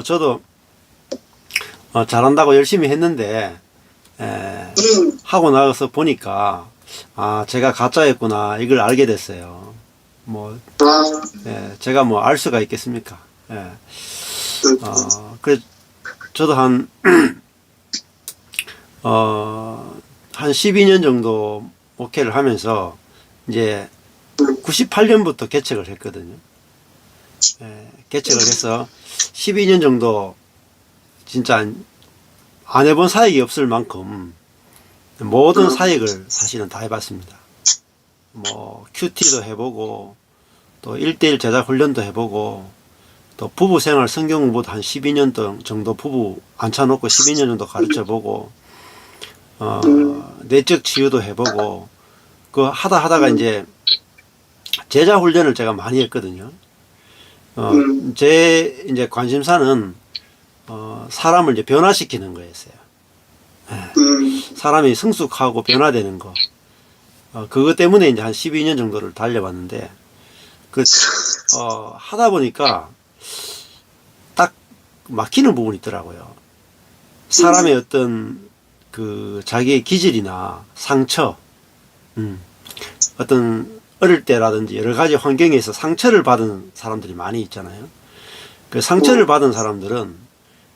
저도 잘한다고 열심히 했는데 하고 나서 보니까 제가 가짜였구나 이걸 알게 됐어요. 뭐 제가 뭐 알 수가 있겠습니까? 그래 저도 한 12년 정도 목회를 하면서 이제 98년부터 개척을 했거든요. 개척을 해서 12년 정도 진짜 안 해본 사역이 없을 만큼 모든 사역을 사실은 다 해봤습니다. 뭐 큐티도 해보고 또 1대1 제작 훈련도 해보고 또 부부 생활 성경 공부도 한 12년 정도 부부 앉혀놓고 12년 정도 가르쳐보고 내적 치유도 해보고 그 하다가 이제 제자 훈련을 제가 많이 했거든요. 제 이제 관심사는 사람을 이제 변화시키는 거였어요. 사람이 성숙하고 변화되는 거. 그것 때문에 이제 한 12년 정도를 달려봤는데, 하다 보니까 딱 막히는 부분이 있더라고요. 사람의 어떤 그 자기의 기질이나 상처, 어떤 어릴 때라든지 여러 가지 환경에서 상처를 받은 사람들이 많이 있잖아요. 그 상처를 받은 사람들은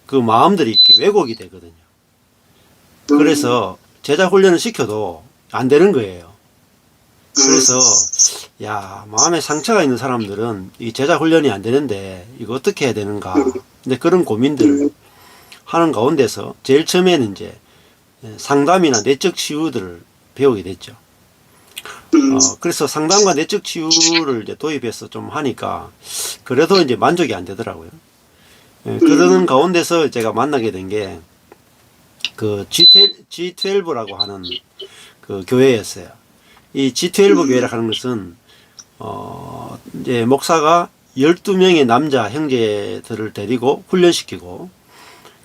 그 마음들이 이렇게 왜곡이 되거든요. 그래서 제자 훈련을 시켜도 안 되는 거예요. 그래서 마음에 상처가 있는 사람들은 이 제자 훈련이 안 되는데 이거 어떻게 해야 되는가. 근데 그런 고민들을 하는 가운데서 제일 처음에는 이제 상담이나 내적 치유들을 배우게 됐죠. 그래서 상담과 내적 치유를 이제 도입해서 좀 하니까 그래도 이제 만족이 안 되더라고요. 그러는 가운데서 제가 만나게 된 게 그 G12라고 하는 그 교회였어요. 이 G12 교회라고 하는 것은 이제 목사가 12명의 남자 형제들을 데리고 훈련시키고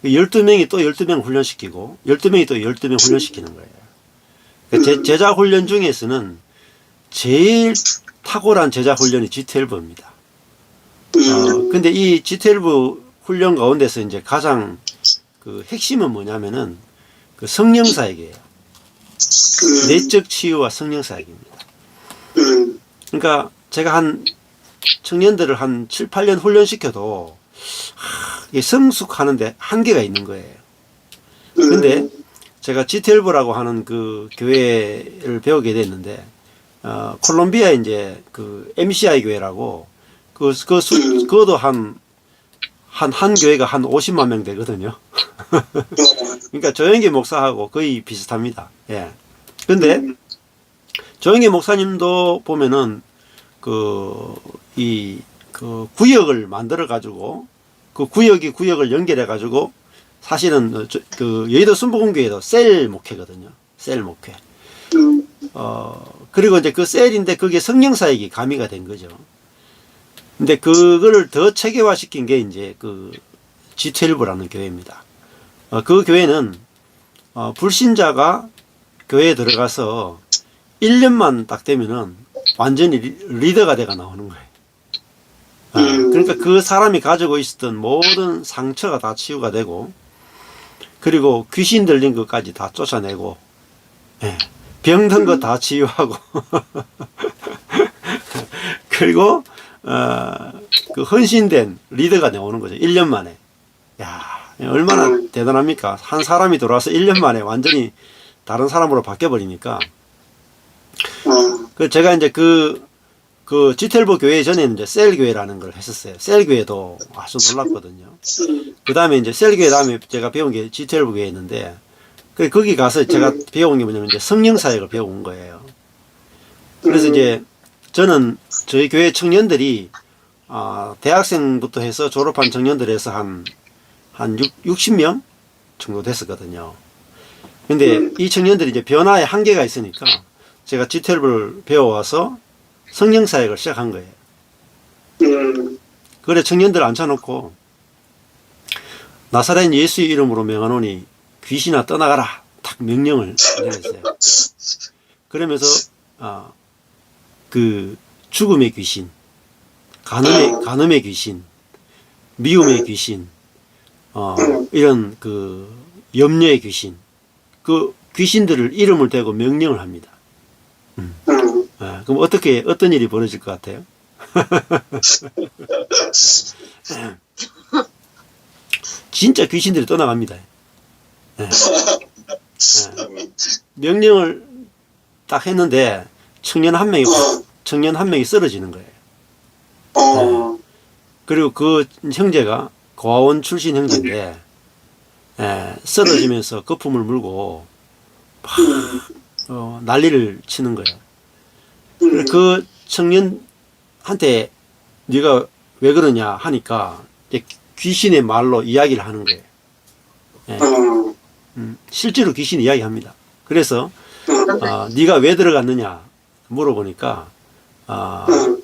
12명이 또 12명 훈련시키고 12명이 또 12명 훈련시키는 거예요. 제자 훈련 중에서는 제일 탁월한 제자 훈련이 G12입니다. 근데 이 G12 훈련 가운데서 이제 가장 그 핵심은 뭐냐면은 그 성령 사역이에요. 내적 치유와 성령 사역입니다. 그러니까 제가 한 청년들을 한 7, 8년 훈련시켜도 성숙하는데 한계가 있는 거예요. 근데 제가 G12라고 하는 그 교회를 배우게 됐는데 콜롬비아 이제 그 MCI 교회라고 그것도 한 교회가 한 50만 명 되거든요. 그러니까 조영기 목사하고 거의 비슷합니다. 예. 근데 조영기 목사님도 보면은 그 구역을 만들어 가지고 그 구역을 연결해 가지고 사실은 그 여의도 순복음교회도 셀 목회거든요. 셀 목회. 그리고 이제 그 셀인데 그게 성령 사역이 가미가 된 거죠. 근데 그거를 더 체계화시킨 게 이제 그 G12라는 교회입니다. 그 교회는 불신자가 교회에 들어가서 1년만 딱 되면은 완전히 리더가 돼가 나오는 거예요. 그러니까 그 사람이 가지고 있었던 모든 상처가 다 치유가 되고, 그리고 귀신 들린 것까지 다 쫓아내고, 병든 거 다 치유하고, 그리고 그 헌신된 리더가 나오는 거죠. 1년 만에. 야, 얼마나 대단합니까? 한 사람이 들어와서 1년 만에 완전히 다른 사람으로 바뀌어버리니까. 제가 이제 그 G12 교회 전에는 이제 셀 교회라는 걸 했었어요. 셀 교회도 아주 놀랐거든요. 그 다음에 이제 셀 교회 다음에 제가 배운 게 G12 교회였는데, 거기 가서 제가 배운 게 뭐냐면 이제 성령 사역을 배운 거예요. 그래서 이제 저는 저희 교회 청년들이 대학생부터 해서 졸업한 청년들에서 한 60명 정도 됐었거든요. 근데 이 청년들이 이제 변화에 한계가 있으니까 제가 G12를 배워와서 성령 사역을 시작한 거예요. 그래 청년들 앉혀놓고 나사렛 예수의 이름으로 명하노니 귀신아 떠나가라 딱 명령을 내렸어요. 그러면서 그 죽음의 귀신, 간음의 귀신, 미움의 귀신, 이런 그 염려의 귀신, 그 귀신들을 이름을 대고 명령을 합니다. 그럼 어떤 일이 벌어질 것 같아요? 진짜 귀신들이 떠나갑니다. 명령을 딱 했는데 청년 한 명이 쓰러지는 거예요. 그리고 그 형제가 고아원 출신 형제인데 쓰러지면서 거품을 물고 막 난리를 치는 거예요. 그 청년한테 네가 왜 그러냐 하니까 귀신의 말로 이야기를 하는 거예요. 실제로 귀신이 이야기합니다. 그래서 네가 왜 들어갔느냐 물어보니까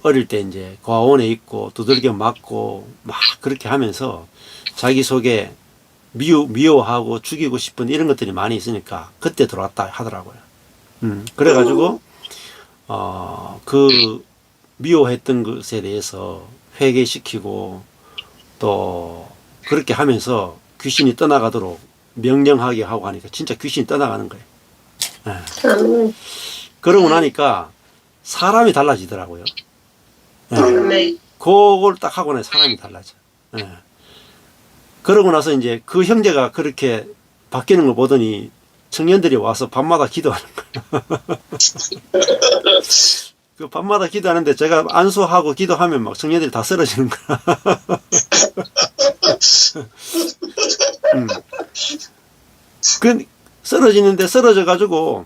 어릴 때 이제 고아원에 있고 두들겨 맞고 막 그렇게 하면서 자기 속에 미워하고 죽이고 싶은 이런 것들이 많이 있으니까 그때 들어왔다 하더라고요. 그래가지고 그 미워했던 것에 대해서 회개시키고 또 그렇게 하면서 귀신이 떠나가도록 명령하게 하고 하니까 진짜 귀신이 떠나가는 거예요. 그러고 나니까 사람이 달라지더라고요. 그걸 딱 하고 나서 사람이 달라져. 그러고 나서 이제 그 형제가 그렇게 바뀌는 걸 보더니 청년들이 와서 밤마다 기도하는 거예요. 그 밤마다 기도하는데 제가 안수하고 기도하면 막 청년들이 다 쓰러지는 거야. 그 쓰러지는데 쓰러져가지고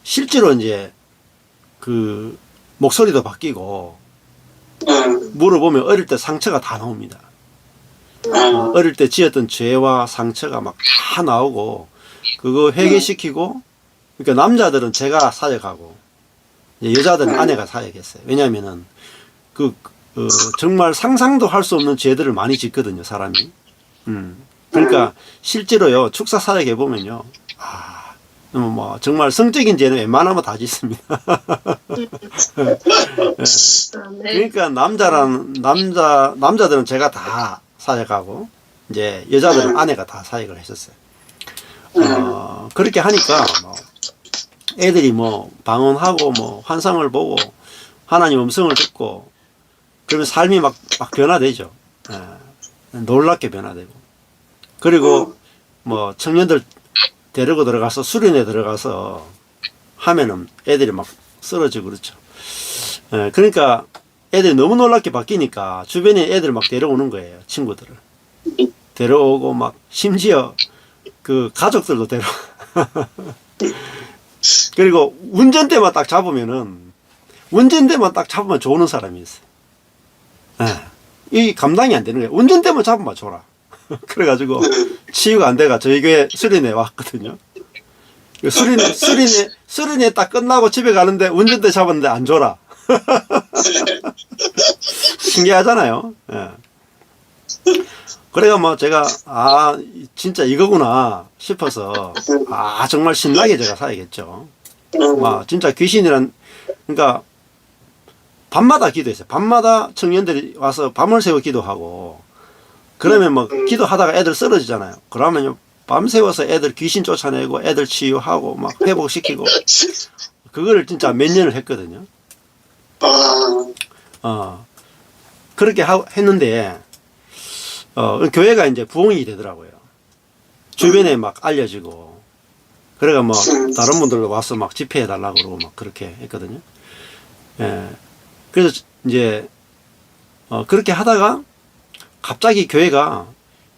실제로 이제 그 목소리도 바뀌고 물어보면 어릴 때 상처가 다 나옵니다. 어릴 때 지었던 죄와 상처가 막 다 나오고 그거 회개시키고 그러니까 남자들은 제가 사역하고 여자들은 아내가 사역했어요. 왜냐하면은 정말 상상도 할 수 없는 죄들을 많이 짓거든요, 사람이. 그러니까 실제로요 축사 사역해 보면요, 뭐 정말 성적인 죄는 웬만하면 다 짓습니다. 그러니까 남자들은 제가 다 사역하고 이제 여자들은 아내가 다 사역을 했었어요. 그렇게 하니까 뭐 애들이 뭐 방언하고 뭐 환상을 보고 하나님 음성을 듣고 그러면 삶이 막 변화되죠. 놀랍게 변화되고. 그리고 뭐 청년들 데리고 들어가서 수련회 들어가서 하면은 애들이 막 쓰러지고 그렇죠. 그러니까 애들이 너무 놀랍게 바뀌니까 주변에 애들 막 데려오는 거예요. 친구들을. 데려오고 막 심지어 그 가족들도 데려오. 그리고 운전대만 딱 잡으면 좋은 사람이 있어요. 이 감당이 안 되는 거예요. 운전대만 잡으면 줘라. 그래가지고 치유가 안 돼가 저희 교회 수련회 왔거든요. 수련회 딱 끝나고 집에 가는데 운전대 잡았는데 안 줘라. 신기하잖아요. 그래가 뭐 제가 진짜 이거구나 싶어서 정말 신나게 제가 사야겠죠. 진짜 귀신이란 그러니까 밤마다 기도했어요. 밤마다 청년들이 와서 밤을 새워 기도하고 그러면 뭐 기도하다가 애들 쓰러지잖아요. 그러면요 밤새워서 애들 귀신 쫓아내고 애들 치유하고 막 회복시키고 그거를 진짜 몇 년을 했거든요. 그렇게 했는데 교회가 이제 부흥이 되더라고요. 주변에 막 알려지고 그래가 뭐 다른 분들도 와서 막 집회해 달라고 그러고 막 그렇게 했거든요. 그래서 이제 그렇게 하다가 갑자기 교회가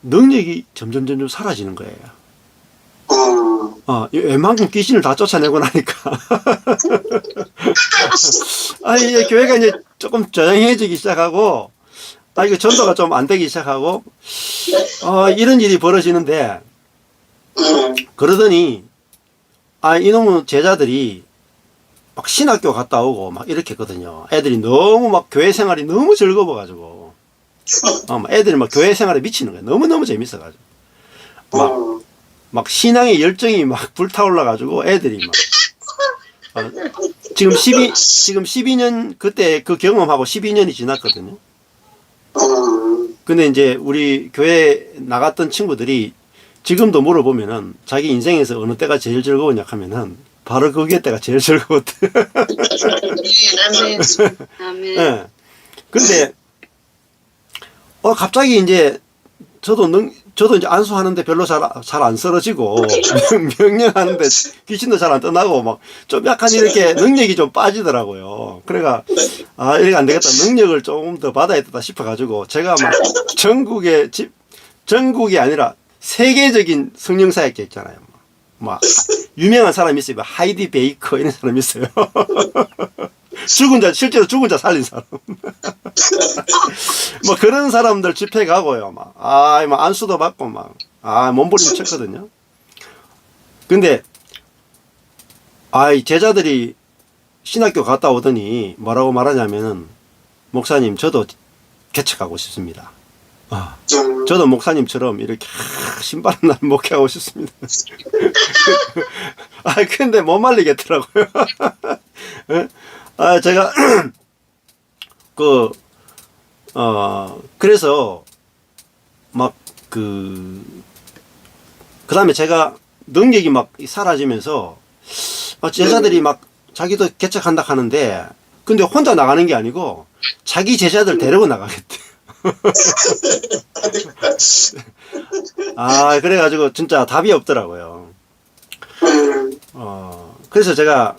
능력이 점점 사라지는 거예요. 웬만큼 귀신을 다 쫓아내고 나니까 이제 교회가 이제 조금 조용해지기 시작하고 이거 전도가 좀 안 되기 시작하고 이런 일이 벌어지는데 그러더니 이놈의 제자들이 막 신학교 갔다 오고 막 이렇게 했거든요. 애들이 너무 막 교회 생활이 너무 즐거워가지고 애들이 막 교회 생활에 미치는 거예요. 너무너무 재밌어가지고 막 신앙의 열정이 막 불타올라가지고 애들이 막 지금 12년 그때 그 경험하고 12년이 지났거든요. 근데 이제 우리 교회 나갔던 친구들이 지금도 물어보면은 자기 인생에서 어느 때가 제일 즐거웠냐 하면은 바로 그게 때가 제일 즐거웠대. 아멘. 아멘. 예. 근데 갑자기 이제 저도 이제 안수하는데 별로 잘 안 쓰러지고 명령하는데 귀신도 잘 안 떠나고 막 좀 약간 이렇게 능력이 좀 빠지더라고요. 그래가 이렇게 안 되겠다. 능력을 좀 더 받아야 되다 싶어 가지고 제가 막 전국이 아니라 세계적인 성령사역자 있잖아요. 막 유명한 사람이 있어요. 하이디 베이커 이런 사람이 있어요. 실제로 죽은 자 살린 사람. 뭐 그런 사람들 집회 가고요. 막 안수도 받고 몸부림 쳤거든요. 근데 이 제자들이 신학교 갔다 오더니 뭐라고 말하냐면은 목사님 저도 개척하고 싶습니다. 저도 목사님처럼 이렇게 신바람 날 목회하고 싶습니다. 근데 못 말리겠더라고요. 제가 그래서 그 다음에 제가 능력이 막 사라지면서 제자들이 막 자기도 개척한다 하는데 근데 혼자 나가는 게 아니고 자기 제자들 데리고 나가겠대. 그래가지고 진짜 답이 없더라고요. 그래서 제가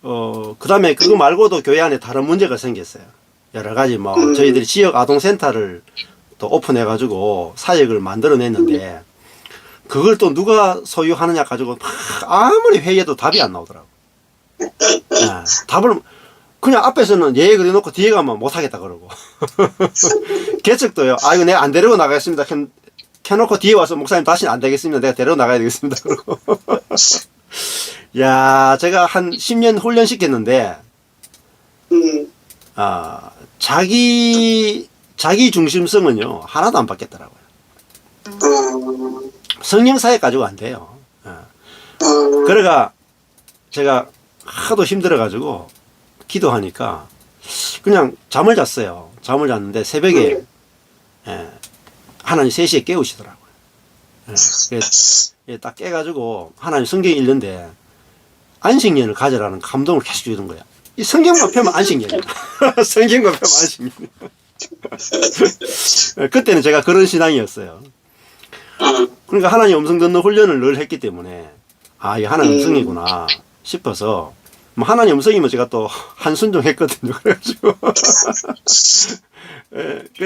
그 다음에 그거 말고도 교회 안에 다른 문제가 생겼어요. 여러 가지 저희들이 지역 아동센터를 또 오픈해가지고 사역을 만들어냈는데 그걸 또 누가 소유하느냐 가지고 아무리 회의해도 답이 안 나오더라고. 답을 그냥 앞에서는 예 그래놓고 뒤에 가면 못하겠다 그러고 개척도요. 이거 내가 안 데리고 나가겠습니다. 켜놓고 뒤에 와서 목사님 다시는 안 되겠습니다. 내가 데리고 나가야 되겠습니다. 그러고 야 제가 한 10년 훈련시켰는데 자기 중심성은요 하나도 안 바뀌었더라고요. 성령사역 가지고 안 돼요. 그래가 제가 하도 힘들어가지고 기도하니까 그냥 잠을 잤어요. 잠을 잤는데 새벽에 하나님 3시에 깨우시더라고요. 딱 깨가지고 하나님 성경 읽는데 안식년을 가져라는 감동을 계속 주는 거야. 이 성경만 펴면 안식년이야. 성경만 펴면 안식년이야. 그때는 제가 그런 신앙이었어요. 그러니까 하나님 음성 듣는 훈련을 늘 했기 때문에 이게 하나님 음성이구나 싶어서 하나님 음성이면 제가 또 한순종했거든요. 그래가지고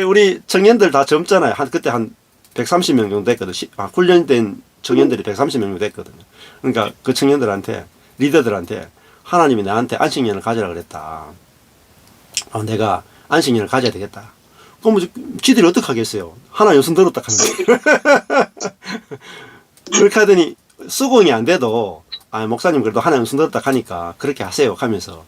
우리 청년들 다 젊잖아요. 그때 한 130명 정도 됐거든. 훈련된 청년들이 130명 정도 됐거든요. 그러니까 그 청년들한테 리더들한테 하나님이 나한테 안식년을 가져라 그랬다. 내가 안식년을 가져야 되겠다. 그럼 지들이 어떻게 하겠어요? 하나님 음성 들었다 하는데. 그렇게 하더니 수긍이 안 돼도 목사님 그래도 하나님 음성 들었다 하니까 그렇게 하세요 하면서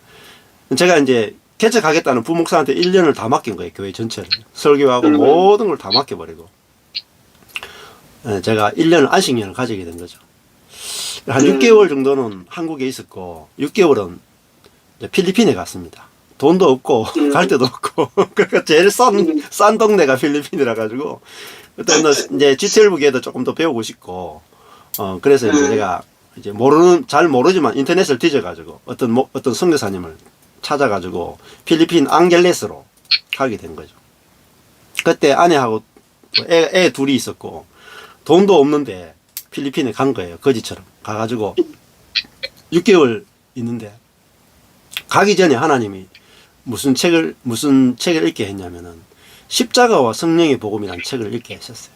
제가 이제 개척하겠다는 부목사한테 1년을 다 맡긴 거예요. 교회 전체를. 설교하고 모든 걸 다 맡겨버리고 제가 1년을 안식년을 가지게 된 거죠. 한 6개월 정도는 한국에 있었고 6개월은 필리핀에 갔습니다. 돈도 없고 갈 데도 없고 그러니까 제일 싼 동네가 필리핀이라 가지고 그때 이제 G12계도 조금 더 배우고 싶고 그래서 이제 제가 이제 잘 모르지만 인터넷을 뒤져가지고 어떤 선교사님을 찾아가지고 필리핀 앙겔레스로 가게 된 거죠. 그때 아내하고 애 둘이 있었고 돈도 없는데 필리핀에 간 거예요. 거지처럼 가가지고 6개월 있는데 가기 전에 하나님이 무슨 책을 읽게 했냐면은 십자가와 성령의 복음이라는 책을 읽게 하셨어요.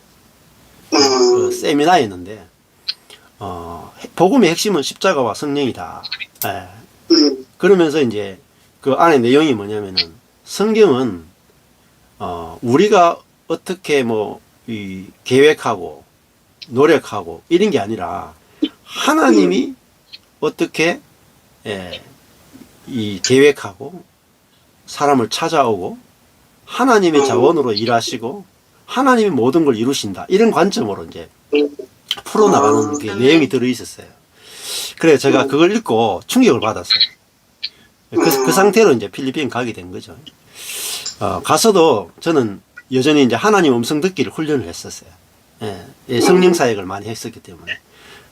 그 세미나였는데 복음의 핵심은 십자가와 성령이다. 그러면서 이제 그 안에 내용이 뭐냐면은 성경은 우리가 어떻게 이 계획하고 노력하고 이런 게 아니라 하나님이 어떻게 이 계획하고 사람을 찾아오고 하나님의 자원으로 일하시고 하나님이 모든 걸 이루신다 이런 관점으로 이제 풀어나가는 게 내용이 들어있었어요. 그래서 제가 그걸 읽고 충격을 받았어요. 그 상태로 이제 필리핀 가게 된 거죠. 가서도 저는 여전히 이제 하나님 음성 듣기를 훈련을 했었어요. 예, 예, 성령 사역을 많이 했었기 때문에.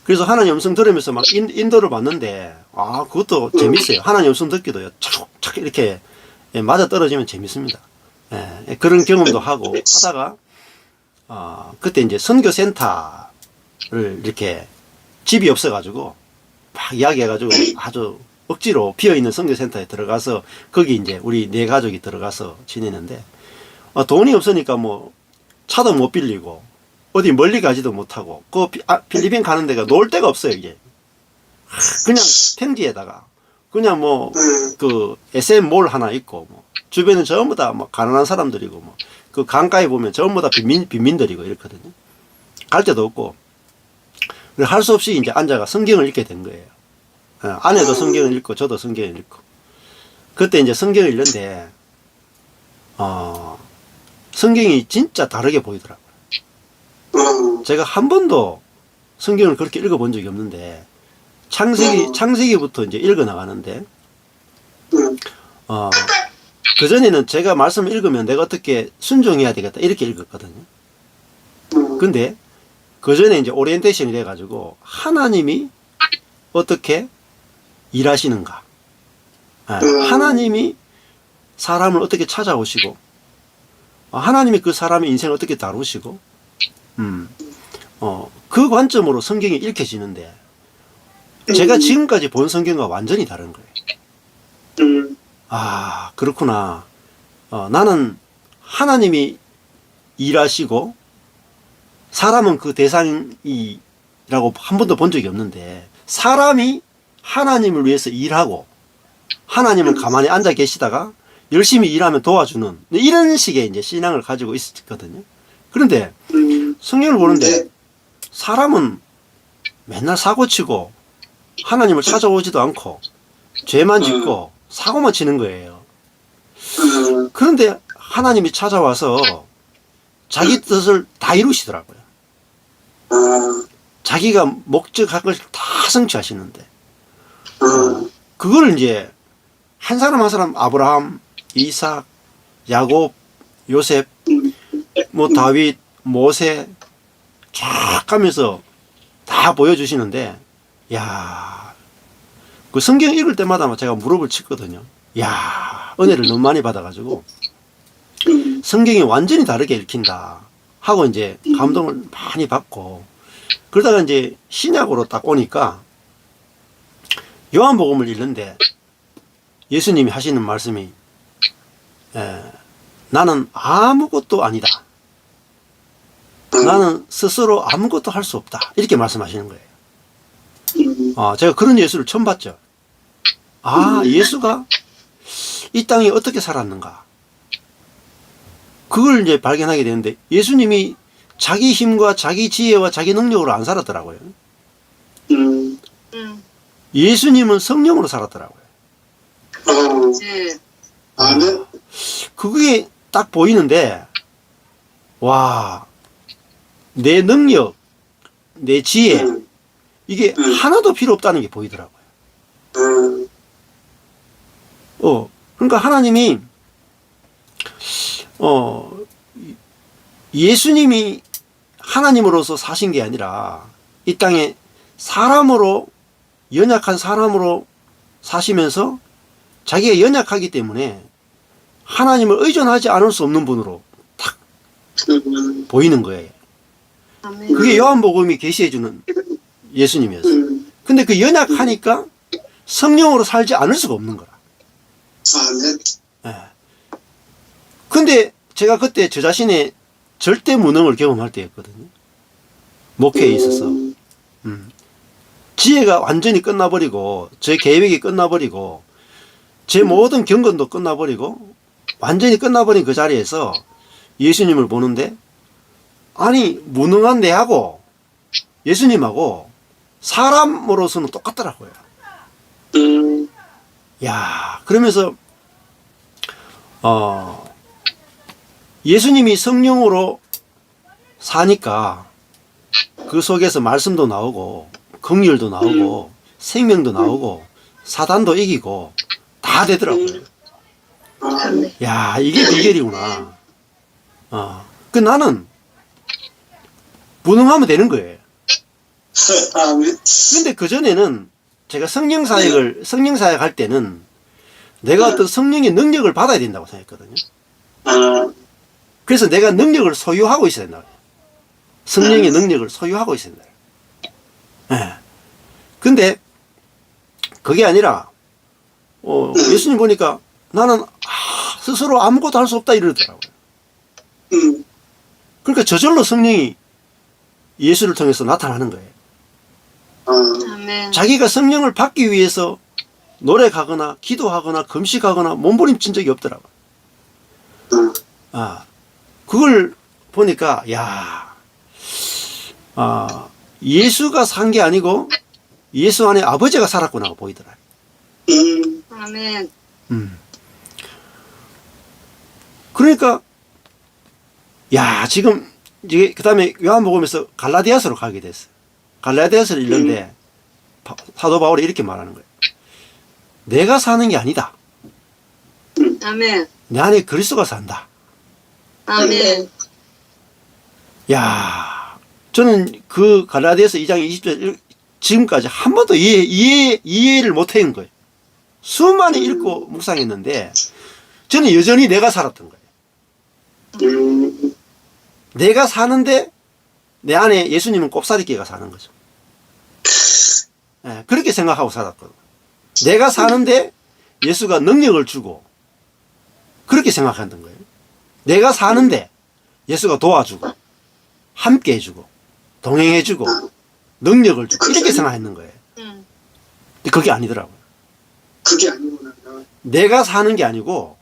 그래서 하나님 음성 들으면서 막 인도를 받는데, 아, 그것도 재밌어요. 하나님 음성 듣기도요, 착착 이렇게 예, 맞아 떨어지면 재밌습니다. 예, 그런 경험도 하고 하다가, 그때 이제 선교센터를 이렇게 집이 없어가지고, 막 이야기해가지고 아주 억지로 비어있는 선교센터에 들어가서 거기 이제 우리 네 가족이 들어가서 지내는데, 돈이 없으니까 뭐 차도 못 빌리고 어디 멀리 가지도 못하고 그 필리핀 가는 데가 놀 데가 없어요. 이게 그냥 평지에다가 그냥 뭐 그 SM 몰 하나 있고 뭐 주변은 전부 다 뭐 가난한 사람들이고 뭐 그 강가에 보면 전부 다 빈민들이고 이렇거든요. 갈 데도 없고 할 수 없이 이제 앉아가 성경을 읽게 된 거예요. 아내도 성경을 읽고 저도 성경을 읽고 그때 이제 성경을 읽는데 성경이 진짜 다르게 보이더라고요. 제가 한 번도 성경을 그렇게 읽어본 적이 없는데 창세기부터 이제 읽어 나가는데 그전에는 제가 말씀을 읽으면 내가 어떻게 순종해야 되겠다 이렇게 읽었거든요. 근데 그전에 이제 오리엔테이션이 돼가지고 하나님이 어떻게 일하시는가, 하나님이 사람을 어떻게 찾아오시고 하나님이 그 사람의 인생을 어떻게 다루시고 그 관점으로 성경이 읽혀지는데 제가 지금까지 본 성경과 완전히 다른 거예요. 아, 그렇구나. 나는 하나님이 일하시고 사람은 그 대상이라고 한 번도 본 적이 없는데 사람이 하나님을 위해서 일하고 하나님은 가만히 앉아 계시다가 열심히 일하면 도와주는 이런 식의 이제 신앙을 가지고 있었거든요. 그런데 성경을 보는데 사람은 맨날 사고치고 하나님을 찾아오지도 않고 죄만 짓고 사고만 치는 거예요. 그런데 하나님이 찾아와서 자기 뜻을 다 이루시더라고요. 자기가 목적한 걸 다 성취하시는데 그걸 이제 한 사람 한 사람 아브라함, 이삭, 야곱, 요셉, 뭐 다윗, 모세 쫙 가면서 다 보여주시는데, 야, 그 성경 읽을 때마다 제가 무릎을 치거든요. 야, 은혜를 너무 많이 받아가지고 성경이 완전히 다르게 읽힌다 하고 이제 감동을 많이 받고 그러다가 이제 신약으로 딱 오니까 요한복음을 읽는데 예수님이 하시는 말씀이 나는 아무것도 아니다. 나는 스스로 아무것도 할 수 없다. 이렇게 말씀하시는 거예요. 제가 그런 예수를 처음 봤죠. 예수가 이 땅에 어떻게 살았는가. 그걸 이제 발견하게 되는데 예수님이 자기 힘과 자기 지혜와 자기 능력으로 안 살았더라고요. 예수님은 성령으로 살았더라고요. 그게 딱 보이는데, 와, 내 능력, 내 지혜, 이게 하나도 필요 없다는 게 보이더라고요. 그러니까 하나님이, 예수님이 하나님으로서 사신 게 아니라, 이 땅에 사람으로, 연약한 사람으로 사시면서 자기가 연약하기 때문에 하나님을 의존하지 않을 수 없는 분으로 딱 보이는 거예요. 그게 요한복음이 계시해주는 예수님이었어요. 근데 그 연약하니까 성령으로 살지 않을 수가 없는 거라. 근데 제가 그때 저 자신의 절대 무능을 경험할 때였거든요. 목회에 있어서. 지혜가 완전히 끝나버리고 제 계획이 끝나버리고 제 모든 경건도 끝나버리고 완전히 끝나버린 그 자리에서 예수님을 보는데 아니 무능한 내하고 예수님하고 사람으로서는 똑같더라고요. 야, 그러면서 예수님이 성령으로 사니까 그 속에서 말씀도 나오고 긍휼도 나오고 생명도 나오고 사단도 이기고 다 되더라고요. 야, 이게 비결이구나. 그 나는 무능하면 되는 거예요. 아멘. 근데 그전에는 제가 성령 사역 할 때는 내가 어떤 성령의 능력을 받아야 된다고 생각했거든요. 아, 그래서 내가 능력을 소유하고 있어야 된다. 성령의 능력을 소유하고 있어야 된다. 예. 근데 그게 아니라 예수님 보니까 나는 스스로 아무것도 할 수 없다 이러더라고요. 그러니까 저절로 성령이 예수를 통해서 나타나는 거예요. 아멘. 자기가 성령을 받기 위해서 노력하거나 기도하거나 금식하거나 몸부림친 적이 없더라고요. 그걸 보니까 예수가 산 게 아니고 예수 안에 아버지가 살았구나 보이더라고요. 아멘. 그러니까 지금 이제 그다음에 요한복음에서 갈라디아서로 가게 됐어요. 갈라디아서를 읽는데 사도 바울이 이렇게 말하는 거예요. 내가 사는 게 아니다. 아멘. 내 안에 그리스도가 산다. 아멘. 저는 그 갈라디아서 2장 20절 지금까지 한 번도 이해를 못한 거예요. 수많이 읽고 묵상했는데 저는 여전히 내가 살았던 거예요. 내가 사는데 내 안에 예수님은 꼽사리끼가 사는 거죠. 그렇게 생각하고 살았거든요. 내가 사는데 예수가 능력을 주고 그렇게 생각했던 거예요. 내가 사는데 예수가 도와주고 함께 해주고 동행해주고 능력을 주고 이렇게 생각했는 거예요. 근데 그게 아니더라고요. 그게 아니구나. 내가 사는 게 아니고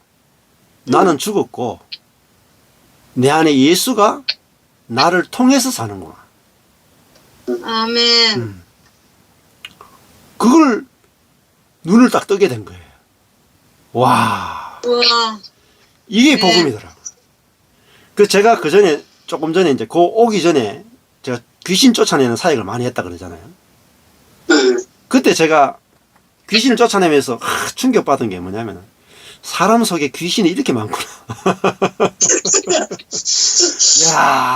나는 죽었고 내 안에 예수가 나를 통해서 사는구나. 아멘. 그걸 눈을 딱 뜨게 된 거예요. 와, 우와. 이게 네. 복음이더라고요. 제가 조금 전에 이제 오기 전에 제가 귀신 쫓아내는 사역을 많이 했다 그러잖아요. 그때 제가 귀신을 쫓아내면서 충격받은 게 뭐냐면 사람 속에 귀신이 이렇게 많구나.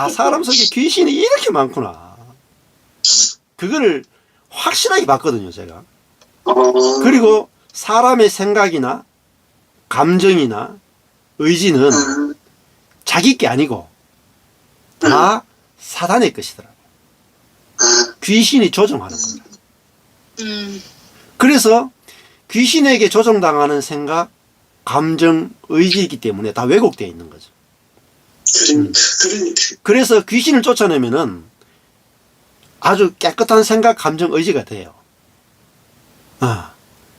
사람 속에 귀신이 이렇게 많구나. 그거를 확실하게 봤거든요, 제가. 그리고 사람의 생각이나 감정이나 의지는 자기 게 아니고 다 사단의 것이더라고요. 귀신이 조종하는 겁니다. 그래서 귀신에게 조종당하는 생각, 감정, 의지이기 때문에 다 왜곡되어 있는 거죠. 그래서 귀신을 쫓아내면은 아주 깨끗한 생각, 감정, 의지가 돼요.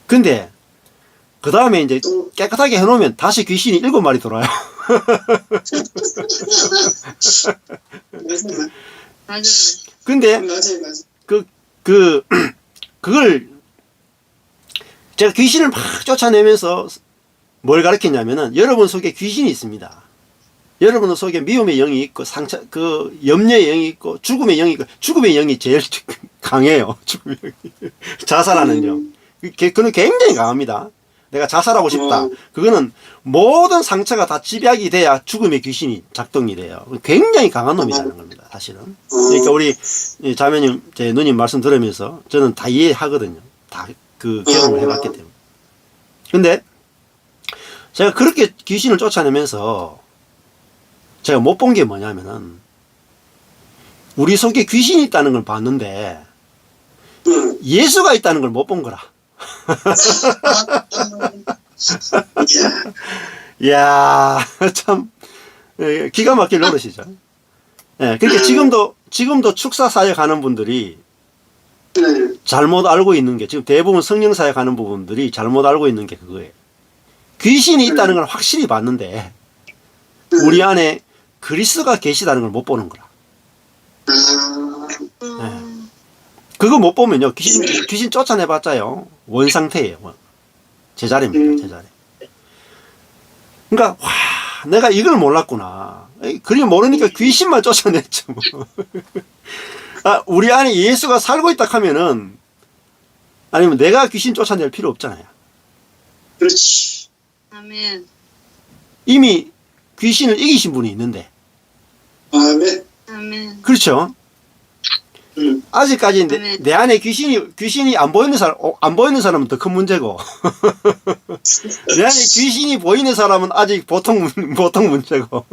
근데 그 다음에 이제 깨끗하게 해놓으면 다시 귀신이 7마리 돌아요. 맞아요. 근데 그걸 제가 귀신을 막 쫓아내면서 뭘 가르쳤냐면은 여러분 속에 귀신이 있습니다. 여러분 속에 미움의 영이 있고 염려의 영이 있고 죽음의 영이 있고 죽음의 영이 제일 강해요. 죽음의 영이. 자살하는 영. 그는 굉장히 강합니다. 내가 자살하고 싶다. 그거는 모든 상처가 다 집약이 돼야 죽음의 귀신이 작동이 돼요. 굉장히 강한 놈이라는 겁니다. 사실은. 그러니까 우리 자매님, 제 누님 말씀 들으면서 저는 다 이해하거든요. 다 그 경험을 해봤기 때문에. 근데 제가 그렇게 귀신을 쫓아내면서 제가 못 본 게 뭐냐면은 우리 속에 귀신이 있다는 걸 봤는데 예수가 있다는 걸 못 본 거라. 이야, 참 기가 막힐 노릇이죠. 그러니까 지금도 축사 사역하는 분들이 잘못 알고 있는 게 지금 대부분 성령 사역하는 부분들이 잘못 알고 있는 게 그거예요. 귀신이 있다는 걸 확실히 봤는데 우리 안에 그리스도가 계시다는 걸 못 보는 거라. 그거 못 보면요 귀신 쫓아내봤자요 원상태예요. 제자리입니다. 제자리. 그러니까 내가 이걸 몰랐구나. 그리 모르니까 귀신만 쫓아냈죠. 뭐. 우리 안에 예수가 살고 있다 하면은 아니면 내가 귀신 쫓아낼 필요 없잖아요. 그렇지. 아멘. 이미 귀신을 이기신 분이 있는데 아멘. 아멘. 그렇죠? 아직까지 아멘. 내 안에 귀신이 안 보이는 사람은 더 큰 문제고, 내 안에 귀신이 보이는 사람은 아직 보통 문제고,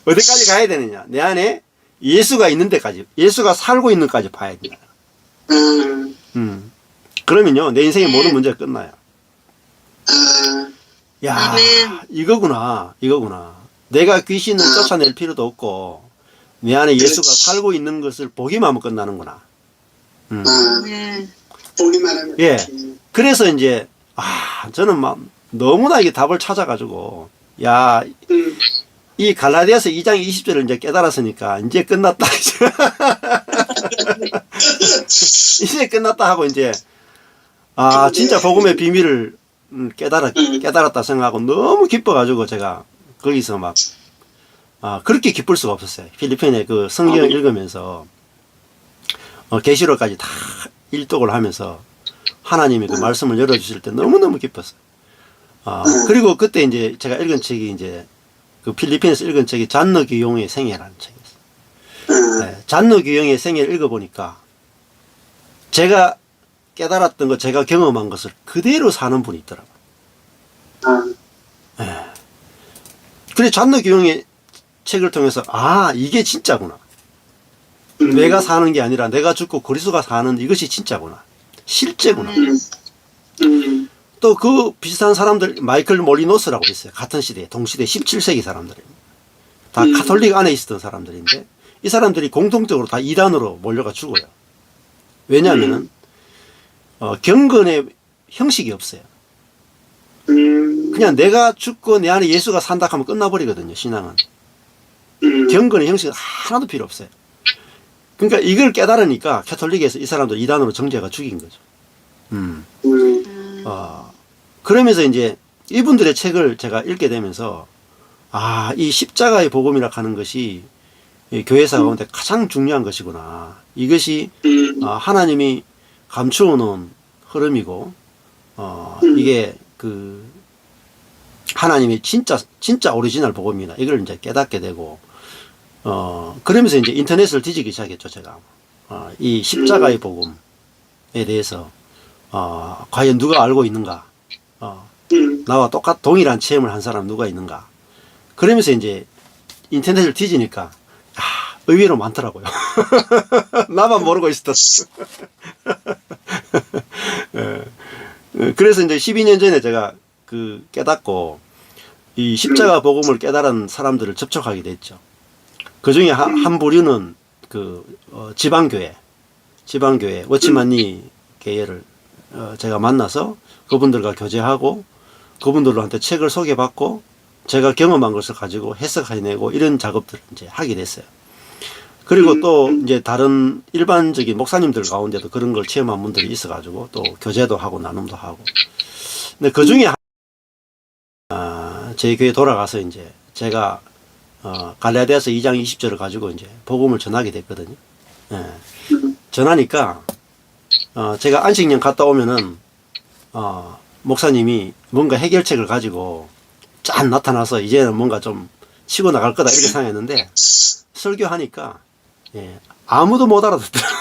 어디까지 가야 되느냐? 내 안에 예수가 있는 데까지, 예수가 살고 있는 데까지 봐야 된다. 그러면요, 내 인생의 모든 문제가 끝나요. 야, 아멘. 이거구나. 내가 귀신을 쫓아낼 필요도 없고, 내 안에 예수가 그렇지. 살고 있는 것을 보기만 하면 끝나는구나. 아멘. 보기만 하면. 예. 그래서 이제, 저는 막, 너무나 이게 답을 찾아가지고, 야, 이 갈라디아서 2장 20절을 이제 깨달았으니까, 이제 끝났다. 이제 끝났다 하고, 이제, 진짜 복음의 비밀을 깨달았다 생각하고, 너무 기뻐가지고, 제가, 거기서 막, 그렇게 기쁠 수가 없었어요. 필리핀에 그 성경을 읽으면서, 계시록까지 다 일독을 하면서, 하나님이 그 말씀을 열어주실 때 너무너무 기뻤어요. 그리고 그때 이제 제가 읽은 책이 이제, 그 필리핀에서 읽은 책이 잔너 귀용의 생애라는 책이었어요. 네, 잔너 귀용의 생애를 읽어보니까, 제가 깨달았던 것, 제가 경험한 것을 그대로 사는 분이 있더라고요. 네. 그래, 잔너 귀용의 책을 통해서 이게 진짜구나. 내가 사는 게 아니라 내가 죽고 그리스도가 사는 이것이 진짜구나. 실제구나. 또 그 비슷한 사람들, 마이클 몰리노스라고 있어요. 같은 시대에, 동시대 17세기 사람들입니다. 다 카톨릭 안에 있었던 사람들인데, 이 사람들이 공통적으로 다 이단으로 몰려가 죽어요. 왜냐하면은 경건의 형식이 없어요. 그냥 내가 죽고 내 안에 예수가 산다 하면 끝나버리거든요, 신앙은. 경건의 형식은 하나도 필요 없어요. 그러니까 이걸 깨달으니까 캐톨릭에서 이 사람들 이단으로 정죄가 죽인 거죠. 그러면서 이제 이분들의 책을 제가 읽게 되면서, 이 십자가의 복음이라 하는 것이 이 교회사 가운데 가장 중요한 것이구나. 이것이 하나님이 감추어 놓은 흐름이고, 이게 그 하나님이 진짜 오리지널 복음이다. 이걸 이제 깨닫게 되고, 그러면서 이제 인터넷을 뒤지기 시작했죠, 제가. 이 십자가의 복음에 대해서, 과연 누가 알고 있는가? 나와 동일한 체험을 한 사람 누가 있는가? 그러면서 이제 인터넷을 뒤지니까, 의외로 많더라고요. 나만 모르고 있었던. 그래서 이제 12년 전에 제가 깨닫고, 이 십자가 복음을 깨달은 사람들을 접촉하게 됐죠. 그 중에 한 부류는 지방교회, 워치만니 교회를 제가 만나서 그분들과 교제하고, 그분들한테 책을 소개받고, 제가 경험한 것을 가지고 해석해내고, 이런 작업들을 이제 하게 됐어요. 그리고 또 이제 다른 일반적인 목사님들 가운데도 그런 걸 체험한 분들이 있어가지고, 또 교제도 하고 나눔도 하고. 근데 그 중에 제 교회 돌아가서 이제 제가 갈라디아서 2장 20절을 가지고 이제 복음을 전하게 됐거든요. 예. 전하니까 제가 안식년 갔다 오면은 목사님이 뭔가 해결책을 가지고 짠 나타나서 이제는 뭔가 좀 치고 나갈 거다 이렇게 생각했는데, 설교하니까 아무도 못 알아듣더라고요.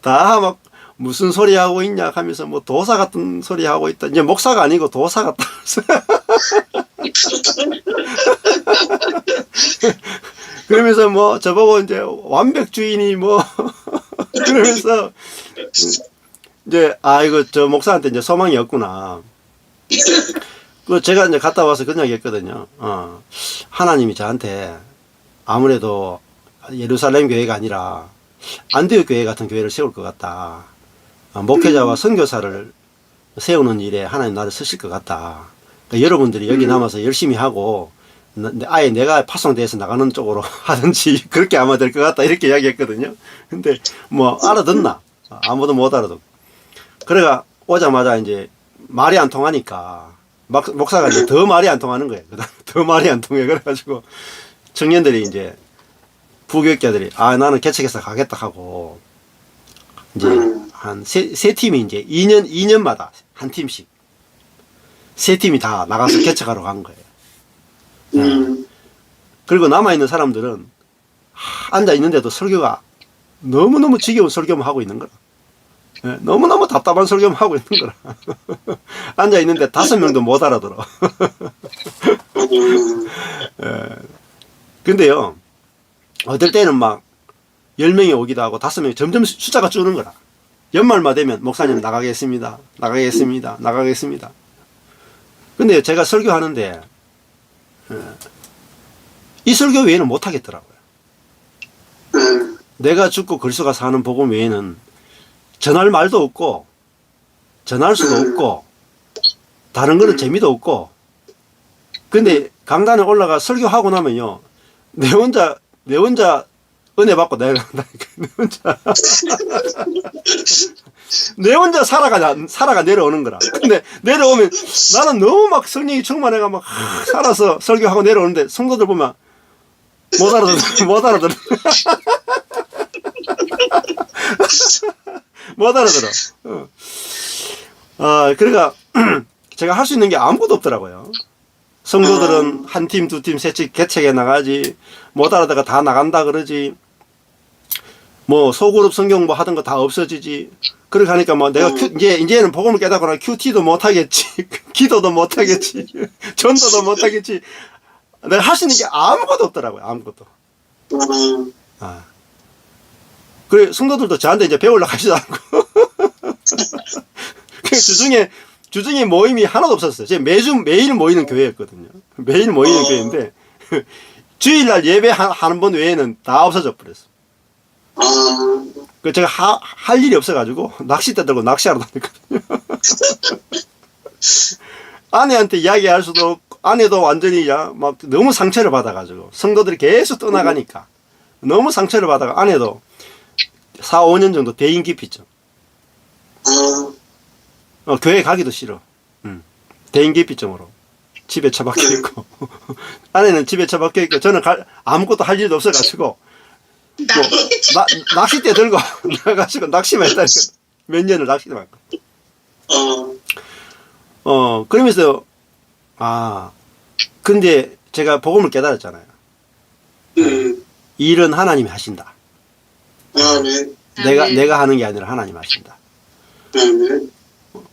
다 막 무슨 소리 하고 있냐 하면서 뭐 도사 같은 소리 하고 있다. 이제 목사가 아니고 도사 같다. 그러면서 뭐 저보고 이제 완벽주의니 뭐 그러면서 이제 이거 저 목사한테 이제 소망이 없구나. 제가 이제 갔다 와서 그냥 얘기했거든요. 하나님이 저한테 아무래도 예루살렘 교회가 아니라 안디옥 교회 같은 교회를 세울 것 같다. 목회자와 선교사를 세우는 일에 하나님 나를 쓰실 것 같다. 그러니까 여러분들이 여기 남아서 열심히 하고 아예 내가 파송돼서 나가는 쪽으로 하든지 그렇게 아마 될 것 같다 이렇게 이야기했거든요. 근데 뭐 알아듣나? 아무도 못 알아듣고. 그래가 오자마자 이제 말이 안 통하니까 목사가 이제 더 말이 안 통하는 거예요. 더 말이 안 통해. 그래가지고 청년들이 이제 부교육자들이 나는 개척해서 가겠다 하고 이제 한 세 팀이 이제 2년마다 한 팀씩 세 팀이 다 나가서 개척하러 간 거예요. 그리고 남아있는 사람들은 앉아있는데도 설교가 너무너무 지겨운 설교만 하고 있는 거라. 예, 너무너무 답답한 설교만 하고 있는 거라. 앉아있는데 5명도 못 알아들어. 예. 근데요, 어떨 때는 막 10명이 오기도 하고 5명이 점점 숫자가 줄는 거라. 연말만 되면 목사님 나가겠습니다. 나가겠습니다. 나가겠습니다. 근데 제가 설교하는데 이 설교 외에는 못 하겠더라고요. 내가 죽고 그리스도가 사는 복음 외에는 전할 말도 없고 전할 수도 없고 다른 거는 재미도 없고. 근데 강단에 올라가 설교하고 나면요, 내 혼자 은혜 받고 내려간다니까. 내 혼자 살아가 내려오는 거라. 근데 내려오면 나는 너무 막 성령이 충만해가 막 살아서 설교하고 내려오는데 성도들 보면 못 알아들어. 못 알아들어. 그러니까 제가 할 수 있는 게 아무것도 없더라고요. 성도들은 한 팀, 두 팀, 세 팀 개척해 나가지, 못 알아다가 다 나간다 그러지, 뭐 소그룹 성경뭐 하던 거 다 없어지지. 그렇게 하니까 뭐 내가 이제는 복음을 깨닫고 나 큐티도 못 하겠지, 기도도 못 하겠지, 전도도 못 하겠지. 내가 할 수 있는 게 아무것도 없더라고요. 아무것도. 그래 성도들도 저한테 이제 배우려고 하지도 않고. 그 주중에 모임이 하나도 없었어요. 제가 매일 모이는 교회였거든요. 매일 모이는 교회인데 주일날 예배 하는 번 외에는 다 없어져 버렸어. 그 제가 할 일이 없어가지고 낚싯대 들고 낚시하러 다녔거든요. 아내한테 이야기할 수도 없고, 아내도 완전히 막 너무 상처를 받아가지고 성도들이 계속 떠나가니까 너무 상처를 받아가 아내도 4, 5년 정도 대인기피증. 교회 가기도 싫어. 대인기피증으로 집에 처박혀 있고. 아내는 집에 처박혀 있고 저는 아무것도 할 일도 없어가지고 뭐 낚싯대 들고 나가지고 낚시만 했다니까. 몇 년을 낚시만 했고. 그러면서 근데 제가 복음을 깨달았잖아요. 일은 하나님이 하신다. 내가 하는 게 아니라 하나님 하신다.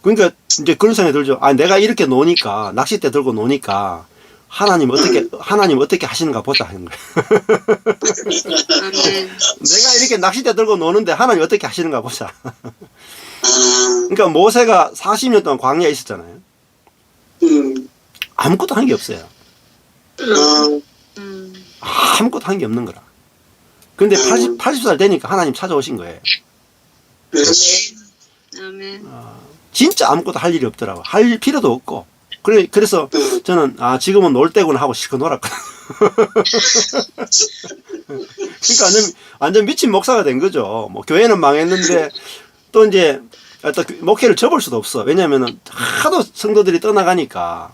그러니까 이제 그런 생각이 들죠. 내가 이렇게 노니까, 낚싯대 들고 노니까 하나님 어떻게 하시는가 보자 하는 거예요. 내가 이렇게 낚싯대 들고 노는데 하나님 어떻게 하시는가 보자. 그러니까 모세가 40년 동안 광야에 있었잖아요. 아무것도 한 게 없어요. 아무것도 한 게 없는 거라. 근데 80살 되니까 하나님 찾아오신 거예요. 진짜 아무것도 할 일이 없더라고. 할 필요도 없고. 그래서 저는 지금은 놀 때구나 하고 실컷 놀았거든요. 그러니까 완전 미친 목사가 된 거죠. 뭐 교회는 망했는데 또 이제 또 목회를 접을 수도 없어. 왜냐면은 하도 성도들이 떠나가니까